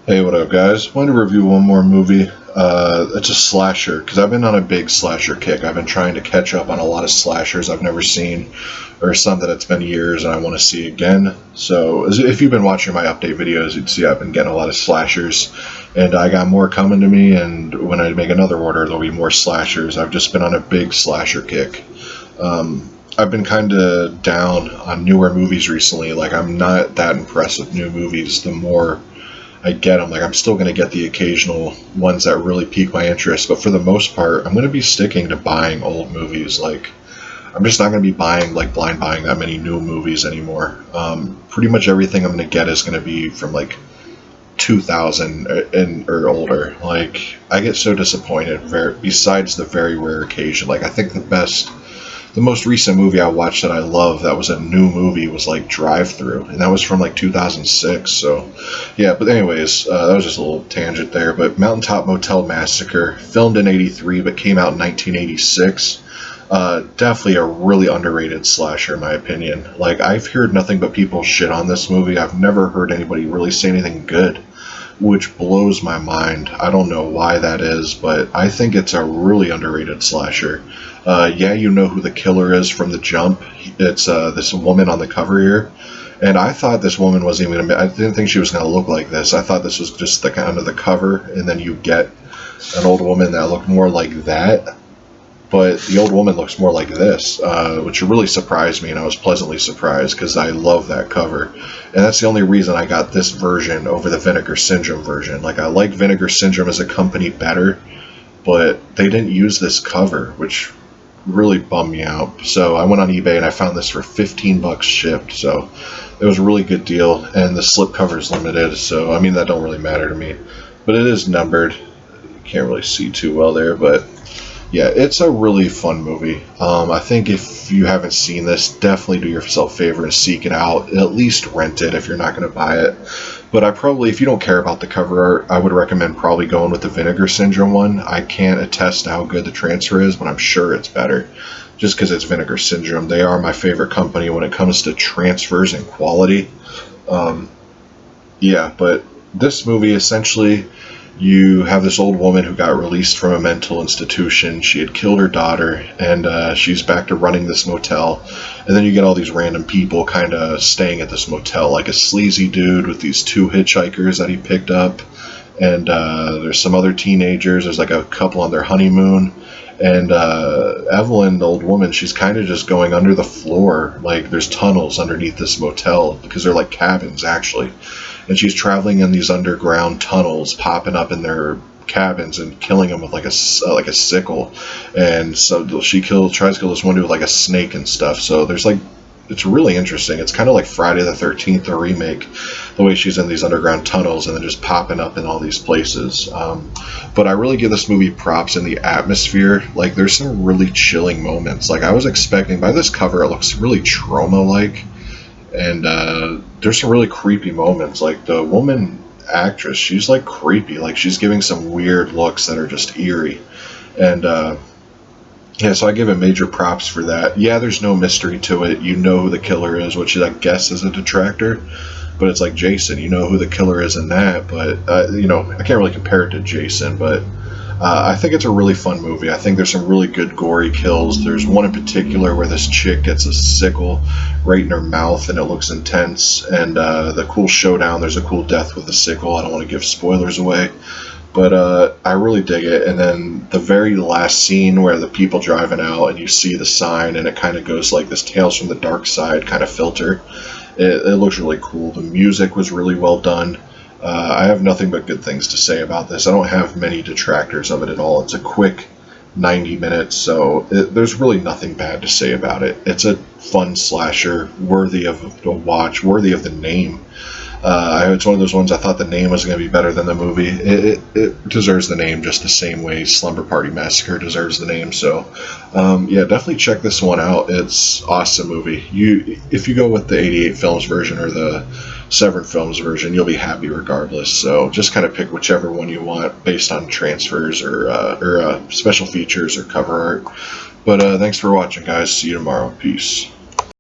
Hey, what up, guys? Wanted to review one more movie. It's a slasher, because I've been on a big slasher kick. I've been trying to catch up on a lot of slashers I've never seen, or some that it's been years and I want to see again. So, if you've been watching my update videos, you'd see I've been getting a lot of slashers, and I got more coming to me, and when I make another order, there'll be more slashers. I've just been on a big slasher kick. I've been kind of down on newer movies recently. Like, I'm not that impressed with new movies. The more I get them. Like, I'm still going to get the occasional ones that really pique my interest, but for the most part, I'm going to be sticking to buying old movies. Like, I'm just not going to be buying, like, blind buying that many new movies anymore. Pretty much everything I'm going to get is going to be from, like, 2000 and or older. Like, I get so disappointed, besides the very rare occasion. Like, I think the most recent movie I watched that I love that was a new movie was like Drive Through, and that was from like 2006. So, yeah. But anyways, that was just a little tangent there. But Mountaintop Motel Massacre, filmed in '83 but came out in 1986. Definitely a really underrated slasher, in my opinion. Like, I've heard nothing but people shit on this movie. I've never heard anybody really say anything good, which blows my mind. I don't know why that is, but I think it's a really underrated slasher. Yeah, you know who the killer is from the jump. It's this woman on the cover here, and I thought this woman wasn't even. I didn't think she was going to look like this. I thought this was just the kind of the cover, and then you get an old woman that looked more like that. But the old woman looks more like this, which really surprised me, and I was pleasantly surprised because I love that cover. And that's the only reason I got this version over the Vinegar Syndrome version. Like, I like Vinegar Syndrome as a company better, but they didn't use this cover, which really bummed me out. So I went on eBay and I found this for 15 bucks shipped. So it was a really good deal, and the slipcover is limited. So I mean, that don't really matter to me, but it is numbered. You can't really see too well there, but yeah, it's a really fun movie. I think if you haven't seen this, definitely do yourself a favor and seek it out. At least rent it if you're not going to buy it. But if you don't care about the cover art, I would recommend probably going with the Vinegar Syndrome one. I can't attest to how good the transfer is, but I'm sure it's better. Just because it's Vinegar Syndrome. They are my favorite company when it comes to transfers and quality. Um, yeah, but this movie essentially, you have this old woman who got released from a mental institution. She had killed her daughter, and she's back to running this motel. And then you get all these random people kind of staying at this motel, like a sleazy dude with these two hitchhikers that he picked up. And there's some other teenagers. There's like a couple on their honeymoon. And Evelyn, the old woman, she's kind of just going under the floor. Like, there's tunnels underneath this motel because they're like cabins, actually. And she's traveling in these underground tunnels, popping up in their cabins and killing them with like a sickle. And so she tries to kill this one dude with like a snake and stuff. So there's like, it's really interesting. It's kind of like Friday the 13th, the remake, the way she's in these underground tunnels and then just popping up in all these places. But I really give this movie props in the atmosphere. Like, there's some really chilling moments. Like, I was expecting, by this cover, it looks really trauma-like. And there's some really creepy moments. Like, the woman actress, she's like creepy. Like, she's giving some weird looks that are just eerie. And yeah, so I give it major props for that. Yeah, there's no mystery to it. You know who the killer is, which I guess is a detractor. But it's like Jason, you know who the killer is in that. But, I can't really compare it to Jason, but I think it's a really fun movie. I think there's some really good gory kills. There's one in particular where this chick gets a sickle right in her mouth, and it looks intense. And the cool showdown, there's a cool death with the sickle. I don't want to give spoilers away. But I really dig it. And then the very last scene where the people driving out and you see the sign and it kind of goes like this Tales from the Dark Side kind of filter. It looks really cool. The music was really well done. I have nothing but good things to say about this. I don't have many detractors of it at all. It's a quick 90 minutes, so there's really nothing bad to say about it. It's a fun slasher, worthy of a watch, worthy of the name. It's one of those ones I thought the name was going to be better than the movie. It deserves the name just the same way Slumber Party Massacre deserves the name. So, yeah, definitely check this one out. It's awesome movie. If you go with the 88 Films version or the Severin Films version, you'll be happy regardless. So just kind of pick whichever one you want based on transfers or special features or cover art. But thanks for watching, guys. See you tomorrow. Peace.